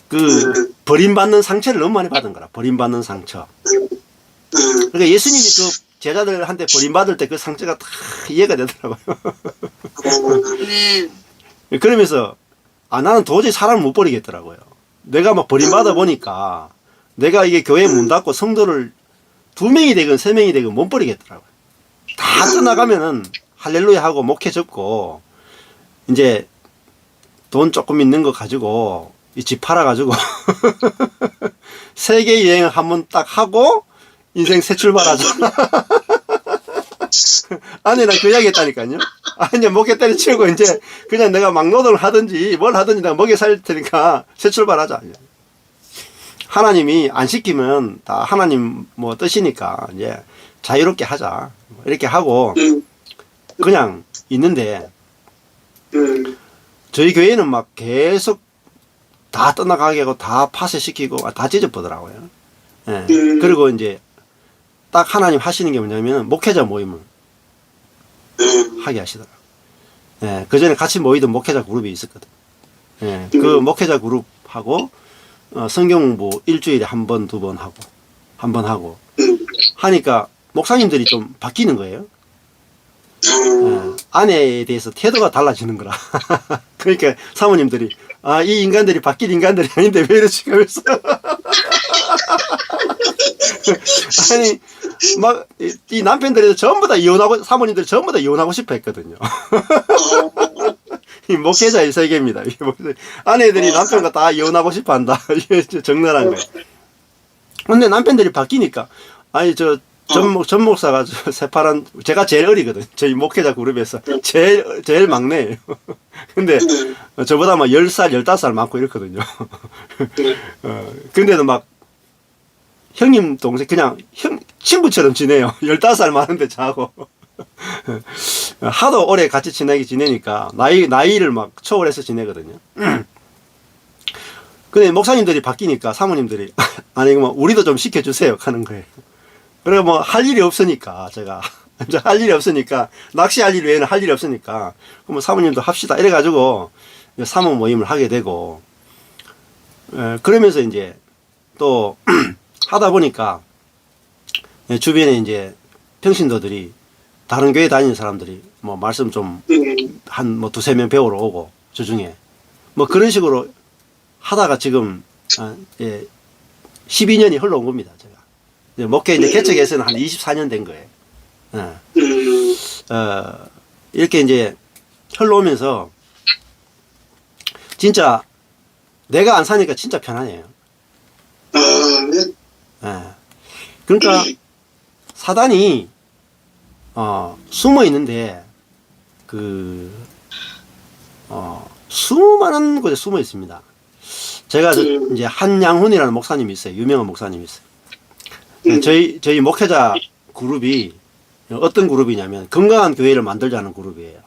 그 버림받는 상처를 너무 많이 받은 거라. 버림받는 상처. 그러니까 예수님이 그 제자들한테 버림받을 때 그 상처가 다 이해가 되더라고요. 그러면서 나는 도저히 사람을 못 버리겠더라고요. 내가 막 버림받아 보니까 내가 이게 교회 문 닫고 성도를 2명이 되건 3명이 되건 못 버리겠더라고요. 다 떠나가면은 할렐루야 하고 목회 접고 이제 돈 조금 있는 거 가지고 이 집 팔아가지고 세계 여행을 한번 딱 하고 인생 새 출발하자. 아내랑 그 이야기 했다니까요. 이제 목회 때려치우고 이제 그냥 내가 막노동을 하든지 뭘 하든지 내가 먹여 살 테니까 새 출발하자. 하나님이 안 시키면 다 하나님 뭐 뜻이니까 이제 자유롭게 하자. 이렇게 하고 그냥 있는데 저희 교회는 막 계속 다 떠나가게 하고 다 파쇄시키고 다 찢어보더라고요. 예. 그리고 이제 딱 하나님 하시는 게 뭐냐면 목회자 모임을 하게 하시더라고요. 예. 그 전에 같이 모이던 목회자 그룹이 있었거든. 예. 그 목회자 그룹하고 성경 공부 일주일에 한 번, 2번 하고 한 번 하고 하니까 목사님들이 좀 바뀌는 거예요. 아내에 대해서 태도가 달라지는 거라. 그러니까 사모님들이 이 인간들이 바뀔 인간들이 아닌데 왜 이러지 하면서 아니, 막, 이 남편들이 전부 다 이혼하고, 사모님들이 전부 다 이혼하고 싶어 했거든요. 이 목회자의 세계입니다. 이 아내들이 남편과 다 이혼하고 싶어 한다. 이게 적나라한 거예요. 근데 남편들이 바뀌니까, 아니, 전 목사가 새파란, 제가 제일 어리거든요. 저희 목회자 그룹에서. 제일 막내예요. 근데 저보다 막 10살, 15살 많고 이렇거든요. 근데도 막, 형님, 동생, 그냥 친구처럼 지내요. 15살 많은데 자고. 하도 오래 같이 지내니까, 나이를 막 초월해서 지내거든요. 근데 목사님들이 바뀌니까 사모님들이, 아니, 뭐, 우리도 좀 시켜주세요. 하는 거예요. 그리고 뭐, 할 일이 없으니까, 제가. 이제 할 일이 없으니까, 낚시할 일 외에는 할 일이 없으니까, 그럼 사모님도 합시다. 이래가지고, 사모 모임을 하게 되고, 그러면서 이제, 또, 하다 보니까, 주변에 이제, 평신도들이, 다른 교회 다니는 사람들이, 뭐, 말씀 좀, 뭐, 두세 명 배우러 오고, 저 중에. 뭐, 그런 식으로 하다가 지금, 12년이 흘러온 겁니다, 제가. 목회 이제 개척해서는 한 24년 된 거예요. 이렇게 이제 흘러오면서 진짜 내가 안 사니까 진짜 편하네요. 그러니까 사단이 숨어 있는데 수많은 곳에 숨어 있습니다. 제가 이제 한양훈이라는 목사님이 있어요. 유명한 목사님이 있어요. 저희 목회자 그룹이 어떤 그룹이냐면 건강한 교회를 만들자는 그룹이에요.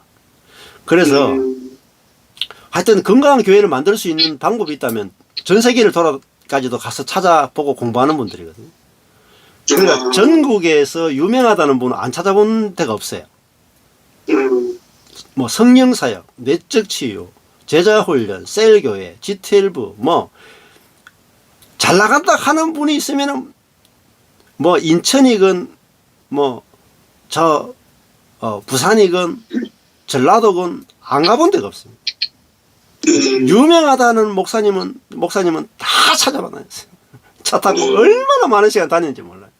그래서 하여튼 건강한 교회를 만들 수 있는 방법이 있다면 전 세계를 돌아까지도 가서 찾아보고 공부하는 분들이거든요. 그러니까 전국에서 유명하다는 분은 안 찾아본 데가 없어요. 뭐 성령사역, 내적 치유, 제자훈련, 셀교회, G12, 뭐 잘 나간다 하는 분이 있으면은 뭐 인천이건 뭐 부산이건 전라도건 안 가본 데가 없습니다. 유명하다는 목사님은 다 찾아봤어요. 차 타고 얼마나 많은 시간 다녔는지 몰라요.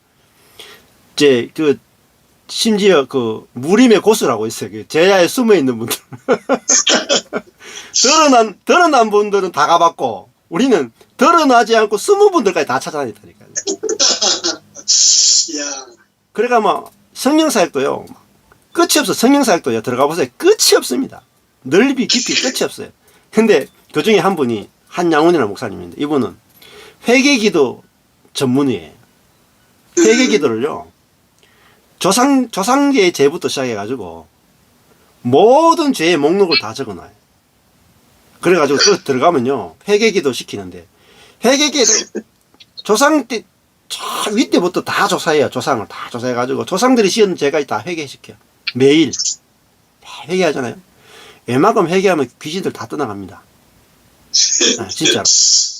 심지어 무림의 고수라고 있어요. 제야에 숨어 있는 분들. 드러난 분들은 다 가봤고, 우리는 드러나지 않고 숨은 분들까지 다 찾아다녔다니까요. 그래가 뭐, 성령사역도요, 끝이 없어. 성령사역도요, 들어가 보세요. 끝이 없습니다. 넓이, 깊이 끝이 없어요. 근데 그 중에 한 분이 한양훈이라는 목사님인데, 이분은 회개기도 전문이에요. 회개기도를요, 조상계의 죄부터 시작해가지고 모든 죄의 목록을 다 적어놔요. 그래가지고 또 들어가면요, 회개기도 시키는데, 회개기도 조상 때 저 윗때부터 다 조사해요. 조상을 다 조사해가지고 조상들이 지은 죄가 다 회개시켜요. 매일 회개하잖아요. 웬만큼 회개하면 귀신들 다 떠나갑니다. 진짜로.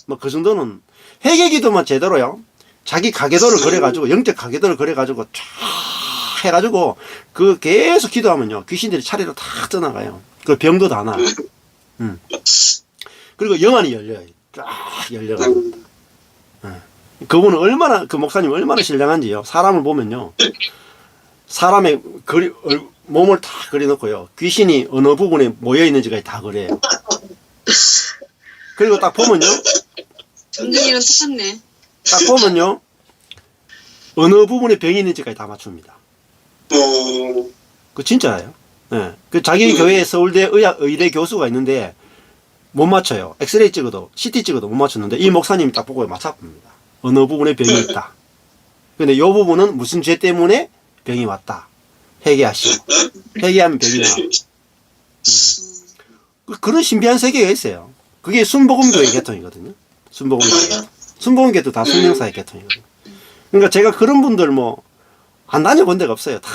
뭐 그 정도는 회개기도만 제대로요, 자기 가계도를 그래가지고, 영적 가계도를 그래가지고 쫙 해가지고 계속 기도하면요, 귀신들이 차례로 다 떠나가요. 그 병도 다 나. 그리고 영안이 열려요. 쫙 열려갑니다. 그분은 그 목사님 얼마나 신령한지요. 사람을 보면요, 사람의 몸을 다 그려놓고요, 귀신이 어느 부분에 모여 있는지까지 다 그래요. 그리고 딱 보면요, 정준이랑 똑같네. 딱 보면요, 어느 부분에 병이 있는지까지 다 맞춥니다. 그 진짜예요. 그 자기 교회에 서울대 의대 교수가 있는데 못 맞춰요. 엑스레이 찍어도 CT 찍어도 못 맞췄는데 이 목사님이 딱 보고 맞춰봅니다. 어느 부분에 병이 있다. 근데 이 부분은 무슨 죄 때문에 병이 왔다. 회개하시오. 회개하면 병이 나. 그런 신비한 세계가 있어요. 그게 순복음교회 계통이거든요. 순복음교회도 다 성령사의 계통이거든요. 그러니까 제가 그런 분들 안 다녀본 데가 없어요. 다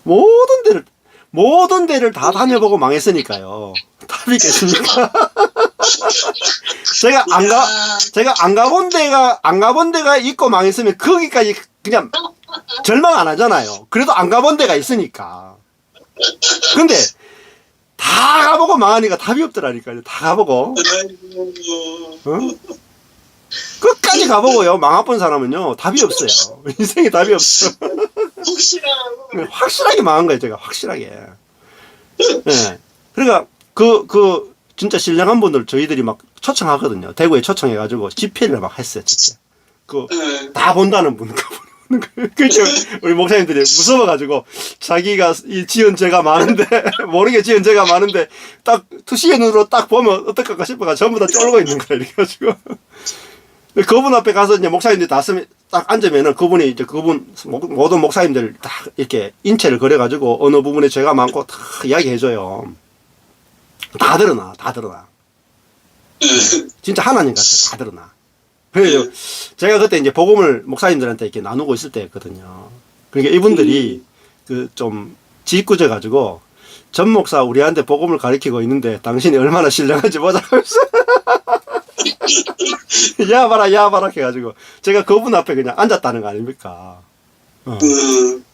모든 데를 다 다녀보고 망했으니까요. 답이 있겠습니까? 제가 안 가본 데가 있고 망했으면 거기까지 그냥 절망 안 하잖아요. 그래도 안 가본 데가 있으니까. 근데 다 가보고 망하니까 답이 없더라니까요. 다 가보고. 끝까지 가보고요. 망아본 사람은요, 답이 없어요. 인생에 답이 없어. 혹시나 확실하게 망한 거예요, 제가. 확실하게. 예. 그러니까, 진짜 신령한 분들 저희들이 막 초청하거든요. 대구에 초청해가지고 집회를 막 했어요, 진짜. 다 본다는 분. 그렇게 우리 목사님들이 무서워가지고 자기가 이 지은 죄가 많은데 모르게 지은 죄가 많은데 딱 투시의 눈으로 딱 보면 어떡할까 싶어가 전부 다 쫄고 있는 거야 이렇게 가지고 그분 앞에 가서 이제 목사님들이 딱 앉으면은 그분이 이제 모든 목사님들 딱 이렇게 인체를 그려가지고 어느 부분에 죄가 많고 다 이야기해줘요. 다 드러나. 진짜 하나님 같아. 다 드러나. 그래서 제가 그때 이제 복음을 목사님들한테 이렇게 나누고 있을 때였거든요. 그러니까 이분들이 좀 짓궂어 가지고 전 목사 우리한테 복음을 가르치고 있는데 당신이 얼마나 신령한지 보자고 했어. 야 봐라 해가지고 제가 그분 앞에 그냥 앉았다는 거 아닙니까?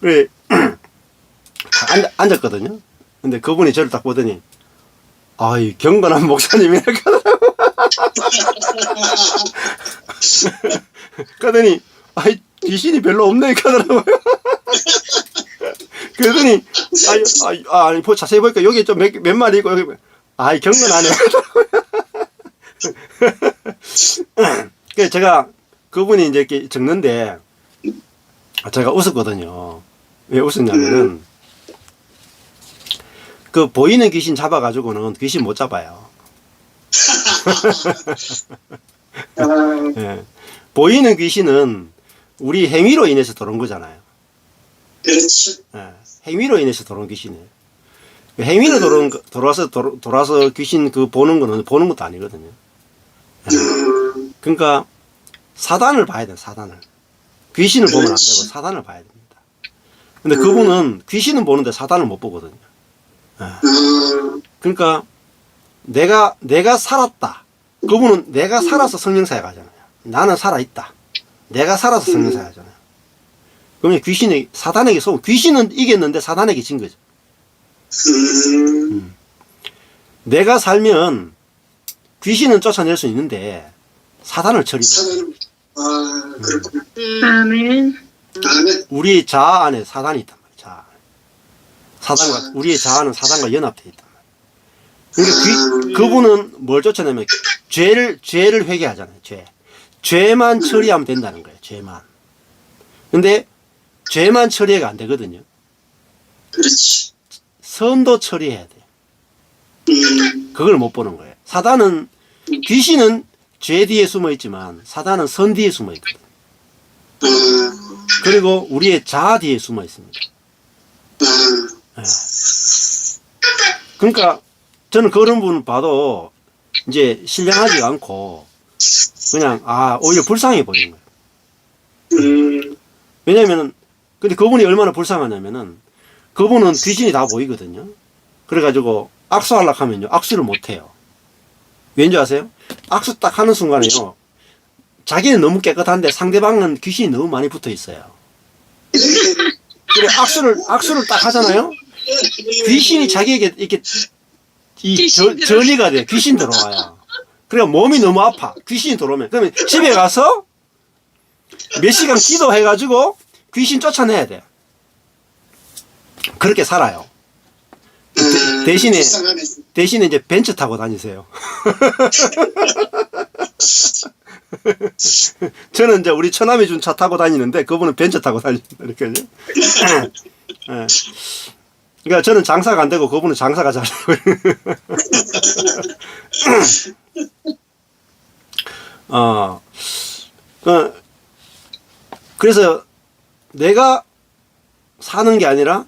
그래 앉았거든요. 근데 그분이 저를 딱 보더니 아이 경건한 목사님이라고 하더라고. 그러더니 아이 귀신이 별로 없네 하더라고요. 그러더니 아니 자세히 보니까 여기 좀 몇 마리 있고 여기 아이 경건하네 하더라고요. 그래서 제가 그분이 이제 이렇게 적는데 제가 웃었거든요. 왜 웃었냐면은 그 보이는 귀신 잡아가지고는 귀신 못 잡아요. 예. 보이는 귀신은 우리 행위로 인해서 들어온 거잖아요. 그렇지. 예. 행위로 인해서 들어온 귀신이에요. 행위로 돌아서 귀신 보는 거는 보는 것도 아니거든요. 예. 그러니까 사단을 봐야 돼요. 사단을. 귀신을 보면 안 되고 사단을 봐야 됩니다. 근데 그분은 귀신은 보는데 사단을 못 보거든요. 예. 그러니까 내가 살았다. 그분은 내가 살아서 성령사에 가잖아요. 나는 살아있다. 내가 살아서 성령사에 가잖아요. 그러면 귀신이 사단에게 속은 귀신은 이겼는데 사단에게 진 거죠. 내가 살면 귀신은 쫓아낼 수 있는데 사단을 처리해. 그렇구나. 아멘. 아멘. 우리의 자아 안에 사단이 있단 말이에요. 사단과 우리의 자아는 사단과 연합되어 있단 말이에요. 그러니까 그분은 뭘 쫓아내면 죄를 회개하잖아요. 죄만 처리하면 된다는 거예요. 죄만. 근데 죄만 처리가 안 되거든요. 그렇지. 선도 처리해야 돼요. 그걸 못 보는 거예요. 귀신은 죄 뒤에 숨어 있지만 사단은 선 뒤에 숨어 있거든요. 그리고 우리의 자아 뒤에 숨어 있습니다. 네. 그러니까 저는 그런 분 봐도 이제 신령하지가 않고 그냥 오히려 불쌍해 보이는 거예요. 왜냐면은 근데 그분이 얼마나 불쌍하냐면은 그분은 귀신이 다 보이거든요. 그래가지고 악수하려고 하면요 악수를 못 해요. 왠지 아세요? 악수 딱 하는 순간에요 자기는 너무 깨끗한데 상대방은 귀신이 너무 많이 붙어 있어요. 그래 악수를 딱 하잖아요. 귀신이 자기에게 이렇게 전이가 돼. 귀신 들어와요. 그래 몸이 너무 아파. 귀신이 들어오면 그러면 집에 가서 몇 시간 기도해가지고 귀신 쫓아내야 돼. 그렇게 살아요. 대신에 이제 벤츠 타고 다니세요. 저는 이제 우리 처남이 준 차 타고 다니는데 그분은 벤츠 타고 다닙니다. 이렇게. 그러니까 저는 장사가 안 되고 그분은 장사가 잘 되고. 그래서 내가 사는 게 아니라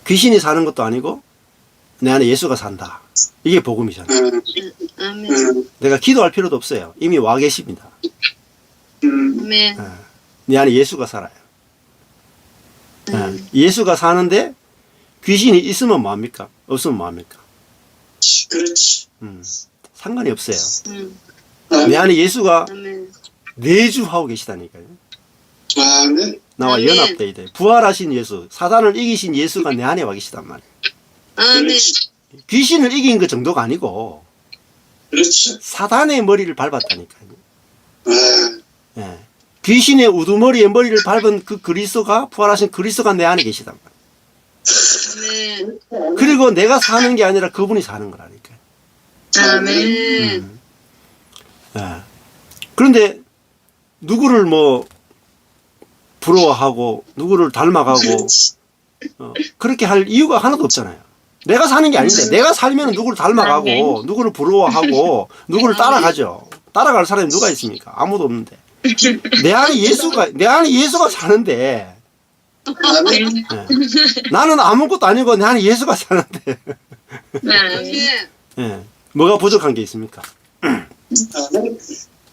귀신이 사는 것도 아니고 내 안에 예수가 산다. 이게 복음이잖아요. 아멘. 내가 기도할 필요도 없어요. 이미 와 계십니다. 아멘. 내 안에 예수가 살아요. 예수가 사는데 귀신이 있으면 뭐합니까? 없으면 뭐합니까? 그렇지. 상관이 없어요. 내 안에 예수가 아멘. 내주하고 계시다니까요. 아멘. 나와 아멘. 연합되어 있다. 부활하신 예수, 사단을 이기신 예수가 내 안에 와 계시단 말이에요. 아멘. 귀신을 이긴 것 정도가 아니고 그렇죠. 사단의 머리를 밟았다니까요. 아, 예. 귀신의 우두머리에 머리를 밟은 그 그리스도가, 부활하신 그리스도가 내 안에 계시단 말이에요. 아멘. 그리고 내가 사는 게 아니라 그분이 사는 거라니까요. 아멘. 예. 그런데 누구를 뭐 부러워하고 누구를 닮아가고 그렇게 할 이유가 하나도 없잖아요. 내가 사는 게 아닌데 내가 살면 누구를 닮아가고 누구를 부러워하고 누구를 따라가죠. 따라갈 사람이 누가 있습니까? 아무도 없는데 내 안에 예수가 사는데 아멘. 예. 나는 아무것도 아니고 내 안에 예수가 사는데 아멘. 예. 뭐가 부족한 게 있습니까? 아멘.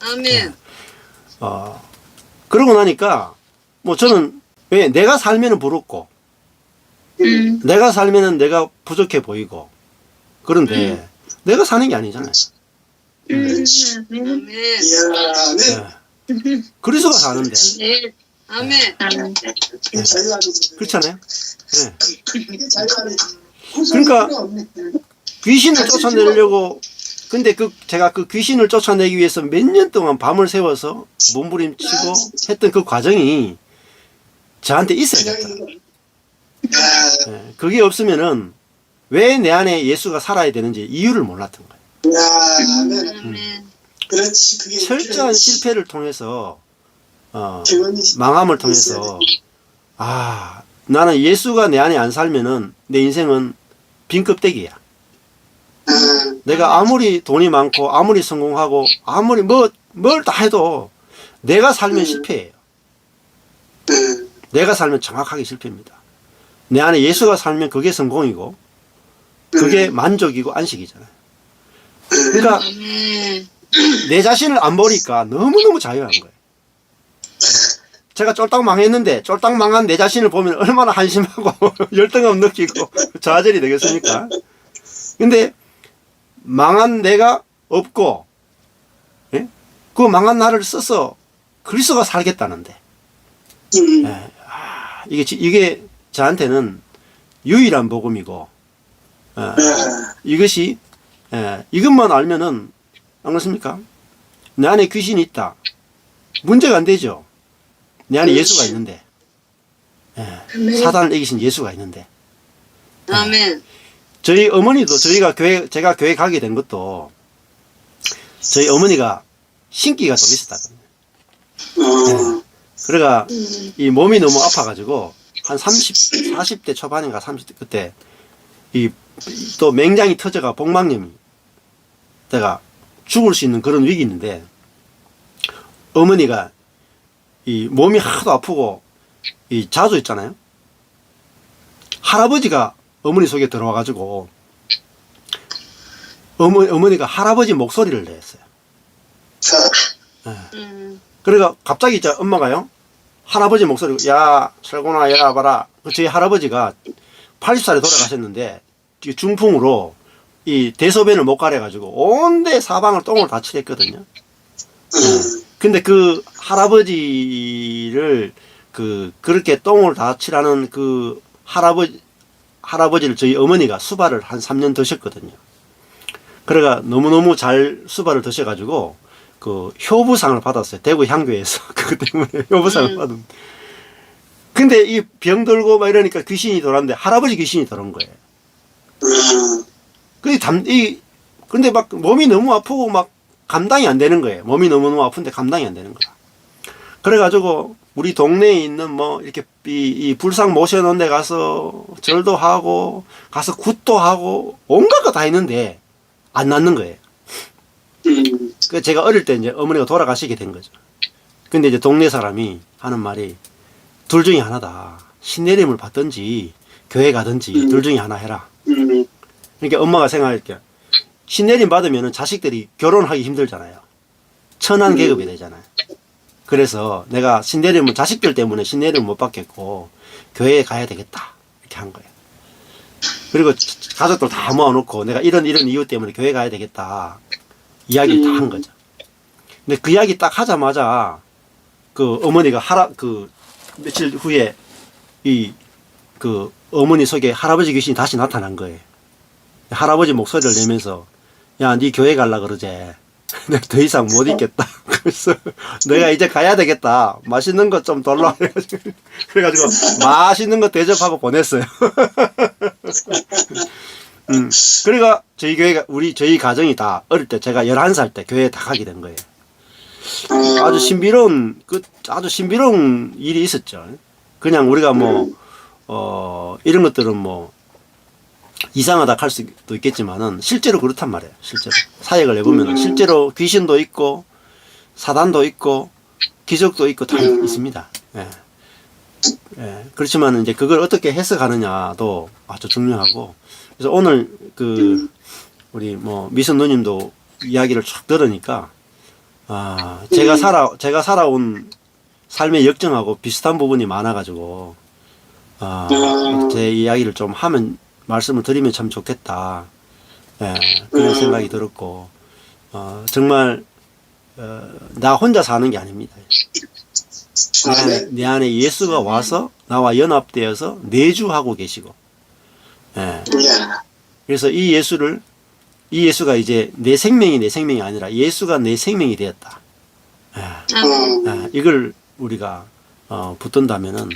아멘. 그러고 나니까 뭐 저는 왜 내가 살면은 부럽고 내가 살면은 내가 부족해 보이고 그런데 내가 사는 게 아니잖아요. 아멘. 아멘. 예. 그리스도가 사는데 아멘. 아멘. 자유가 되지. 그렇잖아요. 예. 그게 자유가 되지. 그러니까 귀신을 쫓아내려고 근데 제가 그 귀신을 쫓아내기 위해서 몇 년 동안 밤을 새워서 몸부림치고 했던 그 과정이 저한테 있어야겠다. 예. 그게 없으면은 왜 내 안에 예수가 살아야 되는지 이유를 몰랐던 거예요. 아멘. 아멘. 그렇지. 그게 철저한 실패를 통해서 기원이 망함을 통해서 나는 예수가 내 안에 안 살면은 내 인생은 빈 껍데기야. 내가 아무리 돈이 많고 아무리 성공하고 아무리 뭘 다 해도 내가 살면 실패해요. 내가 살면 정확하게 실패입니다. 내 안에 예수가 살면 그게 성공이고 그게 만족이고 안식이잖아요. 그러니까 아멘. 내 자신을 안 보니까 너무너무 자유한 거예요. 제가 쫄딱 망했는데 쫄딱 망한 내 자신을 보면 얼마나 한심하고 열등감 느끼고 좌절이 되겠습니까? 근데 망한 내가 없고 예? 그 망한 나를 써서 그리스도가 살겠다는데 예. 이게 저한테는 유일한 복음이고 이것이 이것만 알면은 안 그렇습니까? 내 안에 귀신이 있다. 문제가 안 되죠. 내 안에 예수가 있는데 사단을 이기신 예수가 있는데 아멘. 저희 어머니도 제가 교회 가게 된 것도 저희 어머니가 신기가 좀 있었다거든요. 그래가 이 몸이 너무 아파가지고 한 40대 초반인가 30대 그때 또 맹장이 터져가 복막염이 내가 죽을 수 있는 그런 위기 있는데 어머니가 이 몸이 하도 아프고 이 자주 있잖아요. 할아버지가 어머니 속에 들어와가지고 어머니가 할아버지 목소리를 냈어요. 그러니까 갑자기 엄마가요 할아버지 목소리 야 철곤아 야 봐라 저희 할아버지가 80살에 돌아가셨는데 중풍으로 이 대소변을 못 가려가지고 온데 사방을 똥을 다 칠했거든요. 근데 그 할아버지를 그렇게 똥을 다 칠하는 그 할아버지를 저희 어머니가 수발을 한 3년 드셨거든요. 그래가 너무너무 잘 수발을 드셔가지고 그 효부상을 받았어요. 대구 향교에서. 그것 때문에 효부상을 받은. 근데 이 병 들고 막 이러니까 귀신이 돌았는데 할아버지 귀신이 돌은 거예요. 근데 막 몸이 너무 아프고 막 감당이 안 되는 거예요. 몸이 너무너무 아픈데 감당이 안 되는 거야. 그래가지고 우리 동네에 있는 뭐 이렇게 이 불상 모셔놓은 데 가서 절도 하고 가서 굿도 하고 온갖 거 다 했는데 안 낫는 거예요. 그 제가 어릴 때 이제 어머니가 돌아가시게 된 거죠. 근데 이제 동네 사람이 하는 말이 둘 중에 하나다. 신내림을 받든지 교회 가든지 둘 중에 하나 해라. 그러니까 엄마가 생각할 게 신내림 받으면 자식들이 결혼하기 힘들잖아요. 천한 계급이 되잖아요. 그래서 내가 자식들 때문에 신내림을 못 받겠고 교회에 가야 되겠다 이렇게 한 거예요. 그리고 가족들 다 모아놓고 내가 이런 이유 때문에 교회 가야 되겠다 이야기를 다 한 거죠. 근데 그 이야기 딱 하자마자 그 어머니가 며칠 후에 어머니 속에 할아버지 귀신이 다시 나타난 거예요. 할아버지 목소리를 내면서 야, 네 교회 갈라 그러지. 내가 더 이상 못 있겠다. 그래서 내가 이제 가야 되겠다. 맛있는 거 좀 돌라. 그래가지고 맛있는 거 대접하고 보냈어요. 그러니까 저희 교회가 저희 가정이 다 어릴 때 제가 11살 때 교회에 다 가게 된 거예요. 아주 신비로운 일이 있었죠. 그냥 우리가 이런 것들은 이상하다 할 수도 있겠지만은 실제로 그렇단 말이에요. 실제로 사역을 해보면 실제로 귀신도 있고 사단도 있고 기적도 있고 다 있습니다. 예. 예. 그렇지만 이제 그걸 어떻게 해석하느냐도 아주 중요하고, 그래서 오늘 우리 미선 누님도 이야기를 쭉 들으니까 제가 살아온 삶의 역정하고 비슷한 부분이 많아가지고 제 이야기를 좀 말씀을 드리면 참 좋겠다. 예, 그런 생각이 들었고, 정말, 나 혼자 사는 게 아닙니다. 내 안에 예수가 와서 나와 연합되어서 내주하고 계시고, 예. 그래서 이 예수가 이제 내 생명이 아니라 예수가 내 생명이 되었다. 예. 이걸 우리가 붙든다면은